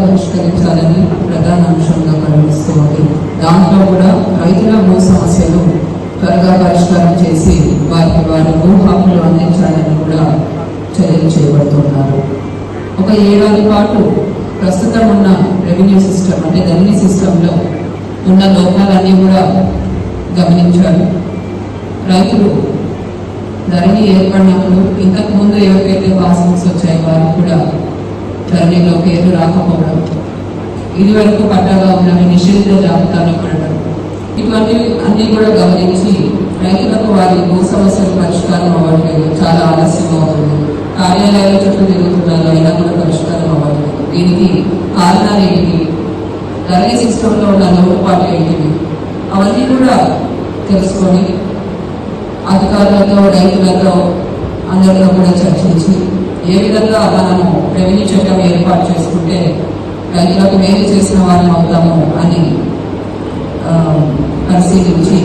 పరిష్కరించాలని ప్రధాన అంశంగా పరిగణిస్తుంది. దాంట్లో కూడా రైతుల భూ సమస్యలు త్వరగా పరిష్కారం చేసి వారికి భూ హక్కులు అందించాలని కూడా చర్యలు చేపడుతున్నారు. ఒక ఏడాది పాటు ప్రస్తుతం ఉన్న రెవెన్యూ సిస్టమ్ అంటే ధరణి సిస్టంలో ఉన్న లోపాలన్నీ కూడా గమనించారు. రైతులు ధరణి ఏర్పడినప్పుడు ఇంతకు ముందు ఎవరికైతే పాస్బుక్స్ వచ్చాయో వారికి కూడా ధరణిలో పేరు రాకపోవడం, ఇది వరకు పట్టాగా ఉన్నవి నిషేధిత జాబితాలో పడడం, ఇటువంటి అన్ని కూడా గమనించి రైతులకు వారి భూ సమస్యలు పరిష్కారం అవ్వట్లేదు, చాలా ఆలస్యం అవుతుంది, కార్యాలయాల చుట్టూ తిరుగుతున్నారు, అయినా కూడా పరిష్కారం అవ్వట్లేదు. దీనికి కారణాలు ఏంటి, ధరణి సిస్టంలో ఉన్న లోటుపాట్లు ఏంటివి, అవన్నీ కూడా తెలుసుకొని అధికారులతో రైతులతో అందరితో కూడా చర్చించి ఏ విధంగా మనము రెవెన్యూ చట్టం ఏర్పాటు చేసుకుంటే రైతులకు మేలు చేసిన వారిని అవుతాము అని పరిశీలించి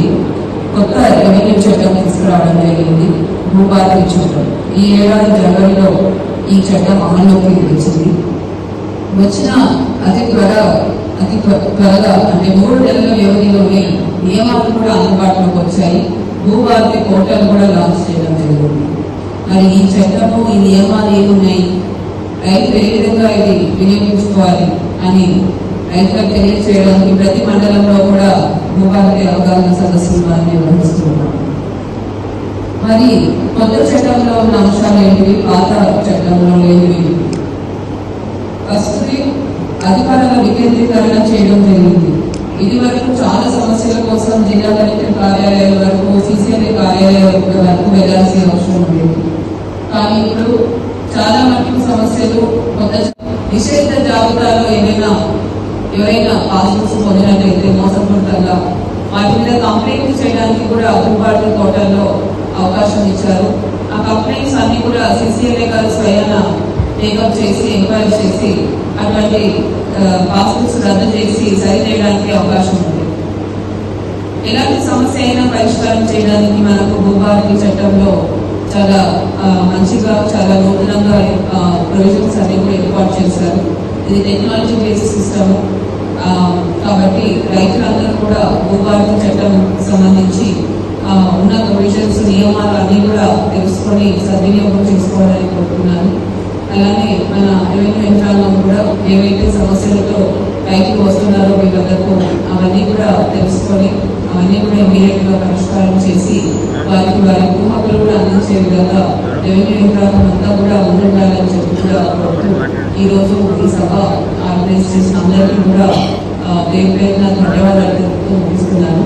కొత్త రెవెన్యూ చట్టం తీసుకురావడం జరిగింది. భూభారతి చట్టం ఈ ఏడాది జనవరిలో ఈ చట్టం అమల్లోకి వచ్చింది. వచ్చిన అతి త్వరగా అంటే 3 నెలల వ్యవధిలోనే నియమాలు కూడా అందుబాటులోకి వచ్చాయి. భూభారతి పోర్టల్ కూడా లాంచ్ చేయడం జరిగింది. మరి ఈ చట్టము ఈ నియమాలు ఏమున్నాయి, రైతులు ఏ విధంగా ఇది వినియోగించుకోవాలి అని రైతులకు తెలియజేయడానికి ప్రతి మండలంలో కూడా భూభారతి అవగాహన సదస్సులు మనం నిర్వహిస్తున్నాం. మరి కొత్త చట్టంలో ఉన్న అంశాలు ఏంటివి, పాత చట్టంలో లేనివి. ఫస్ట్ అధికారుల వికేంద్రీకరణ చేయడం జరిగింది. ఇది వరకు చాలా సమస్యల కోసం జిల్లా కలెక్టర్ కార్యాలయాల వరకు సిసిఎల్ఏ కార్యాలయాల వరకు వెళ్లాల్సిన అవసరం ఉండేది. కానీ ఇప్పుడు చాలా మటుకు సమస్యలు కొత్త నిషేధిత జాబితాలో ఎవరైనా పాస్బుక్స్ పొందినట్లయితే మోసపూరితంగా వాటి మీద కంప్లైంట్ చేయడానికి కూడా భూభారతి పోర్టల్లో అవకాశం ఇచ్చారు. ఆ కంప్లైంట్స్ అన్ని కూడా సిసిఎల్ఏ గారు స్వయాన టేకప్ చేసి ఎంక్వైరీ చేసి అటువంటి పాస్బుక్స్ రద్దు చేసి సరిచేయడానికి అవకాశం ఉంది. ఎలాంటి సమస్య అయినా పరిష్కారం చేయడానికి మనకు భూభారతి చట్టంలో చాలా మంచిగా చాలా నూతనంగా ప్రొవిజన్స్ అన్ని కూడా ఏర్పాటు చేశారు. ఇది టెక్నాలజీ బేస్డ్ సిస్టమ్ కాబట్టి రైతులందరూ కూడా భూభారతి చట్టం సంబంధించి ఉన్న ప్రొవిజన్స్ నియమాలు అన్ని కూడా తెలుసుకొని సద్వినియోగం చేసుకోవాలని కోరుతున్నాను. అలానే మన రెవెన్యూ యంత్రాంగం కూడా ఏవైతే సమస్యలతో రైతులు వస్తున్నారో వీళ్ళందరూ అవన్నీ కూడా తెలుసుకొని అవన్నీ కూడా ఇమీడియట్ గా పరిష్కారం చేసి వారికి వారి భూ హక్కులు కూడా అందించే విధంగా రెవెన్యూ యంత్రాంగం అంతా కూడా ముందుండాలని చెప్పి కూడా కోరుతూ ఈరోజు ఈ సభ ఆర్గనైజ్ చేసిన అందరికీ కూడా పేరు పేరున ధన్యవాదాలు తెలుపుతూ ముగిస్తున్నాను.